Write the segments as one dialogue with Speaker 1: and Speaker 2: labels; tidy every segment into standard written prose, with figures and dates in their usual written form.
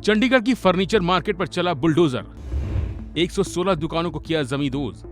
Speaker 1: चंडीगढ़ की furniture market पर चला बुलडोजर, 116 दुकानों को किया जमींदोज।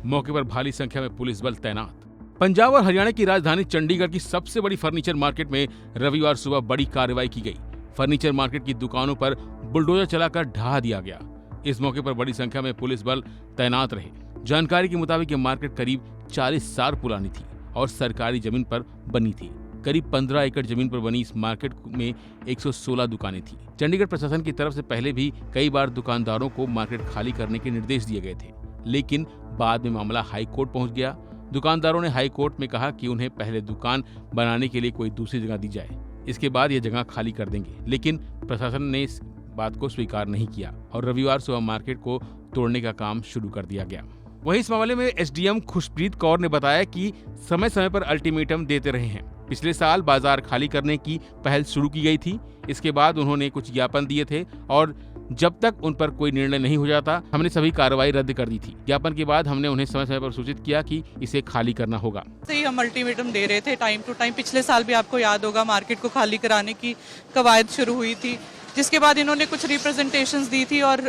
Speaker 1: मौके पर भारी संख्या में पुलिस बल तैनात। पंजाब और हरियाणा की राजधानी चंडीगढ़ की सबसे बड़ी फर्नीचर मार्केट में रविवार सुबह बड़ी कार्रवाई की गई। फर्नीचर मार्केट की दुकानों पर बुलडोजर चलाकर ढहा दिया गया। इस मौके पर बड़ी संख्या में पुलिस बल तैनात रहे। जानकारी के मुताबिक ये मार्केट करीब 40 साल पुरानी थी और सरकारी जमीन पर बनी थी। करीब 15 एकड़ जमीन पर बनी इस मार्केट में 116 दुकानें थी। चंडीगढ़ प्रशासन की तरफ से पहले भी कई बार दुकानदारों को मार्केट खाली करने के निर्देश दिए गए थे, लेकिन बाद में मामला हाई कोर्ट पहुंच गया। दुकानदारों ने हाई कोर्ट में कहा कि उन्हें पहले दुकान बनाने के लिए कोई दूसरी जगह दी जाए, इसके बाद यह जगह खाली कर देंगे, लेकिन प्रशासन ने इस बात को स्वीकार नहीं किया और रविवार सुबह मार्केट को तोड़ने का काम शुरू कर दिया गया। वहीं इस मामले में एसडीएम खुशप्रीत कौर ने बताया कि समय समय पर अल्टीमेटम देते रहे हैं। पिछले साल बाजार खाली करने की पहल शुरू की गई थी। इसके बाद उन्होंने कुछ ज्ञापन दिए थे और जब तक उन पर कोई निर्णय नहीं हो जाता हमने सभी कार्रवाई रद्द कर दी थी। ज्ञापन के बाद हमने उन्हें समय समय पर सूचित किया कि इसे खाली करना होगा।
Speaker 2: सही हम अल्टीमेटम दे रहे थे टाइम टू टाइम। पिछले साल भी आपको याद होगा मार्केट को खाली कराने की कवायद शुरू हुई थी, जिसके बाद इन्होंने कुछ रिप्रेजेंटेशंस दी थी और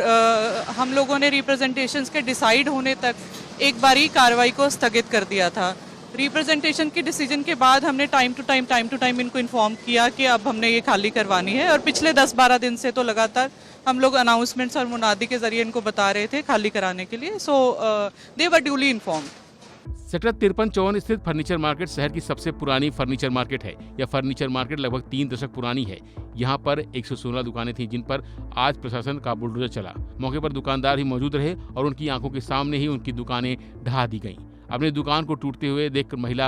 Speaker 2: हम लोगों ने रिप्रेजेंटेशंस के डिसाइड होने तक एक बारी कार्रवाई को स्थगित कर दिया था। रिप्रेजेंटेशन के डिसीजन के बाद हमने टाइम टू टाइम इनको इन्फॉर्म किया कि अब हमने ये खाली करवानी है और पिछले 10-12 दिन से तो लगातार हम लोग अनाउंसमेंट्स और मुनादी के जरिए इनको बता रहे थे खाली कराने के लिए। सो दे वर ड्यूली इन्फॉर्म्ड।
Speaker 1: सेक्टर 53-54 स्थित फर्नीचर मार्केट शहर की सबसे पुरानी फर्नीचर मार्केट है। यह फर्नीचर मार्केट लगभग 3 दशक पुरानी है। यहाँ पर 116 दुकानें थीं, जिन पर आज प्रशासन का बुलडोजर चला। मौके पर दुकानदार ही मौजूद रहे और उनकी आंखों के सामने ही उनकी दुकानें ढहा दी गईं। अपनी दुकान को टूटते हुए देखकर महिला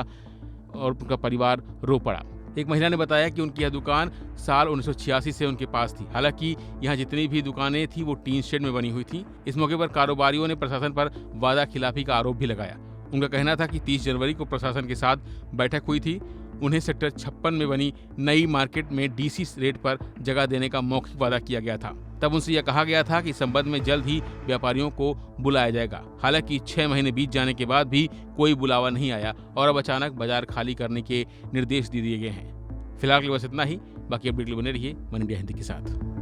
Speaker 1: और उनका परिवार रो पड़ा। एक महिला ने बताया कि उनकी यह दुकान साल 1986 से उनके पास थी। हालांकि यहाँ जितनी भी दुकानें थी वो टीन शेड में बनी हुई थी। इस मौके पर कारोबारियों ने प्रशासन पर वादा खिलाफी का आरोप भी लगाया। उनका कहना था कि 30 जनवरी को प्रशासन के साथ बैठक हुई थी। उन्हें सेक्टर 56 में बनी नई मार्केट में डीसी रेट पर जगह देने का मौखिक वादा किया गया था। तब उनसे यह कहा गया था कि इस संबंध में जल्द ही व्यापारियों को बुलाया जाएगा। हालांकि 6 महीने बीत जाने के बाद भी कोई बुलावा नहीं आया और अब अचानक बाजार खाली करने के निर्देश दे दिए गए हैं। फिलहाल के लिए बस इतना ही। बाकी अपडेट के लिए बने रहिए वन इंडिया हिंदी के साथ।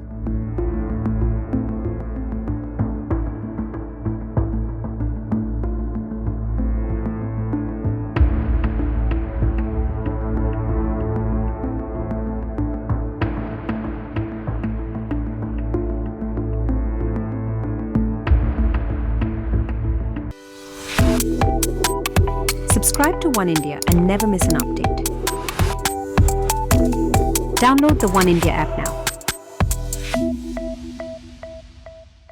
Speaker 3: Subscribe to One India and never miss an update. Download the One India app now.